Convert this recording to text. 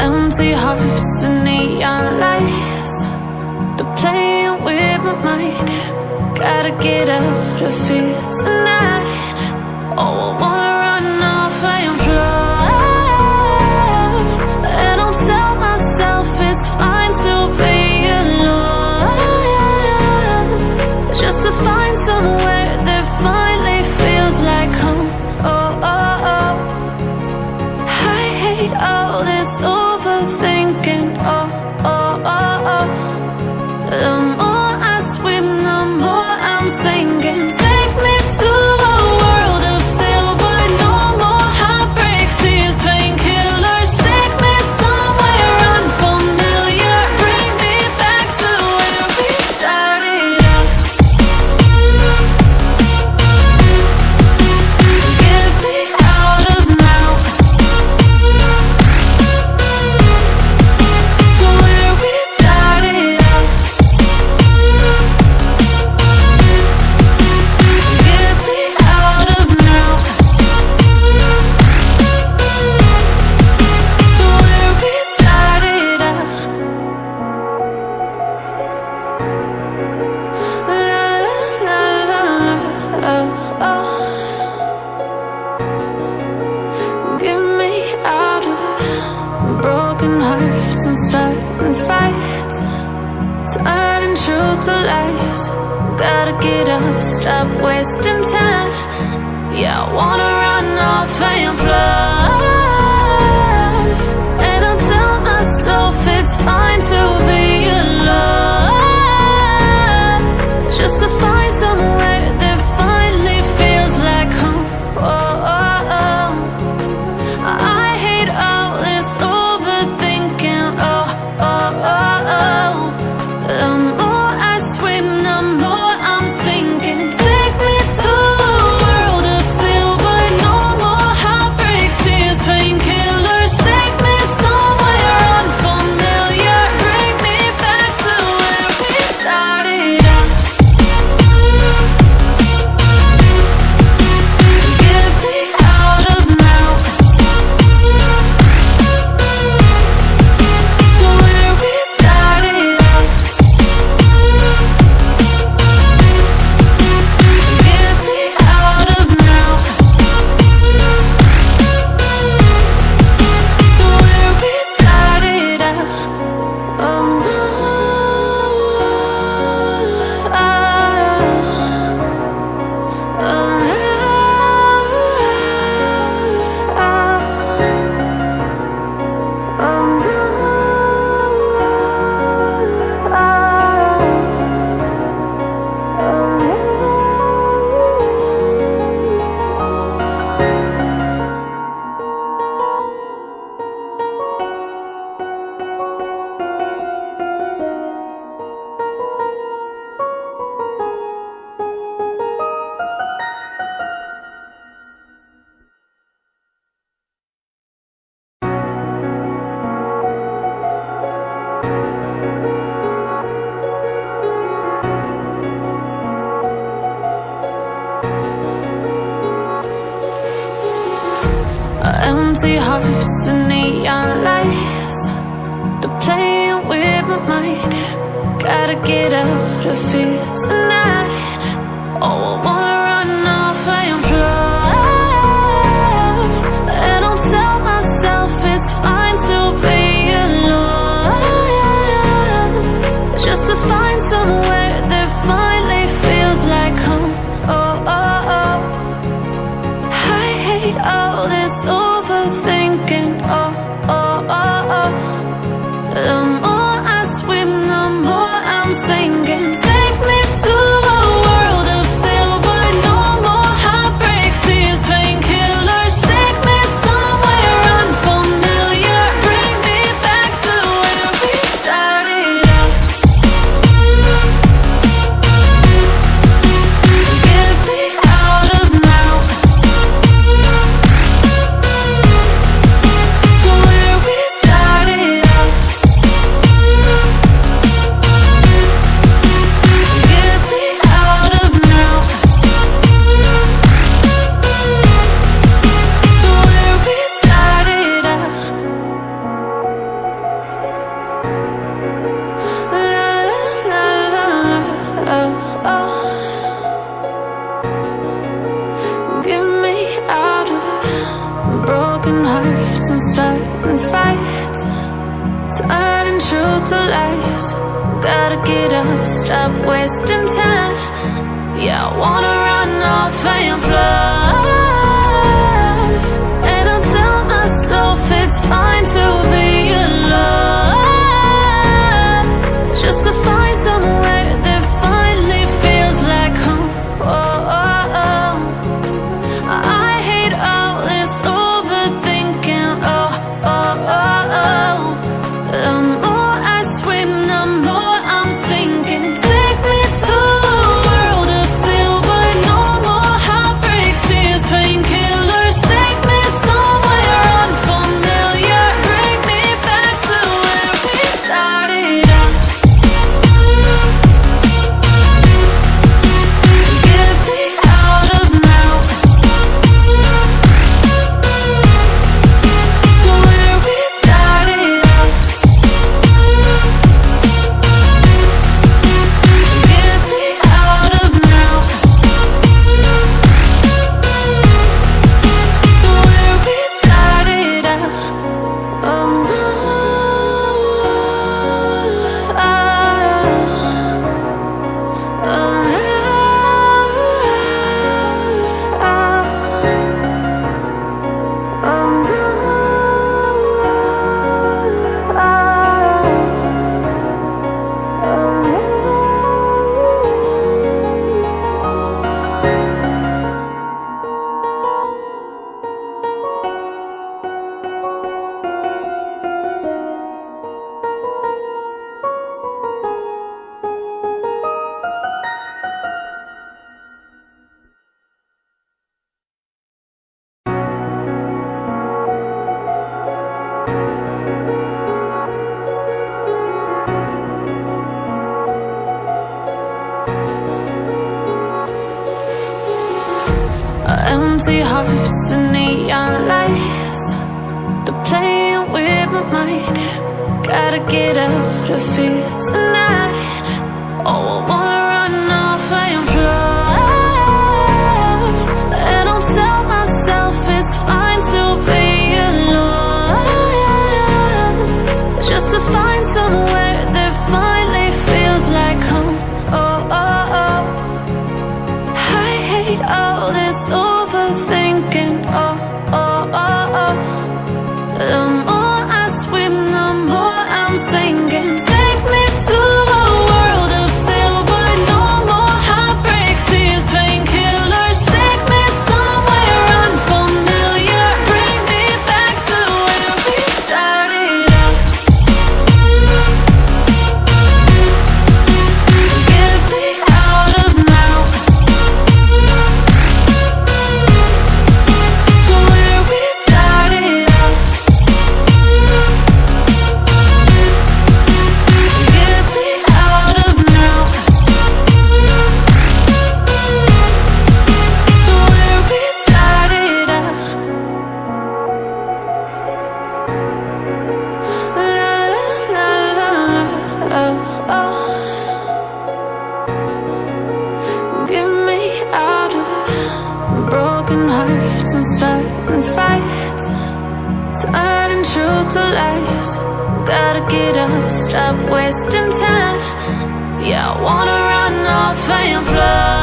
Empty hearts and neon lights, they're playing with my mind. Gotta get out of here tonight. Oh, I wanna run off and fly, and I'll tell myself it's fine to be alone, just to find somewhere that finally feels like home. Oh, oh, oh. I hate all this overthinking. Oh, oh, oh, oh. The more I swim, the more I'm sinking. Take me to a world of silver. No more heartbreaks, tears, painkillers. Take me somewhere unfamiliar. Bring me back to where we started out. Get me out of now, to where we started out. Get me out of now, to where we started out. La la la la la, oh, oh. Get me out of broken hearts and starting fights, turning truth to lies. Gotta get up, stop wasting time. Yeah, I wanna run off and fly, and I'll tell myself it's fine to be alone, just to find somewhere that finally feels like home. Oh, oh, oh. I hate all this overthinking. Oh, oh, oh, oh. The more I swim, the more I'm sinking. Take me to a world of silver. No more heartbreaks, tears, painkillers. Take me somewhere unfamiliar. Bring me back to where we started out. Get me out of now, to where we started out. Get me out of now, to where we started out. Oh no, empty hearts and neon lights, they're playing with my mind. Gotta get out of here tonight. Oh, I wanna run off and fly, and I'll tell myself it's fine to be alone, just to find somewhere that finally feels like home. Oh, oh, oh. I hate all this overthinking. Oh, oh, oh, oh. The more I swim, the more I'm sinking. Take me to a world of silver. truth to lies. Gotta get up, stop wasting time. Yeah, I wanna run off and fly. And I'll tell myself it's fine to be alone, just to find somewhere that finally feels like home. Oh, oh, oh. I hate all this overthinking. Oh, oh, oh, oh. The more I swim, the more I'm sinking. Take me to a world of silver. No more heartbreaks, tears, painkillers. Take me somewhere unfamiliar. Bring me back to where we started out. Get me out of now, to where we started out. Get me out of now, to where we started out. Oh no, empty hearts and neon lights, they're playing with my mind. Gotta get out of here tonight. Oh, I wanna run off and fly. And I'll tell myself it's fine to be alone, just to find somewhere that finally feels like home. Oh, oh, oh. I hate all this overthinking. Oh, oh, oh, oh. The more I swim, the more I'm sinking. Take me to a world of silver. No more heartbreaks, tears, painkillers. Take me somewhere unfamiliar. Bring me back to where we started out. Get me out of now, to where we started out. Get me out of now, to where we started out. La la la la la, oh, oh. Get me out of broken hearts and starting fights, turning truth to lies. Gotta get up, stop wasting time. Yeah, I wanna run off and fly.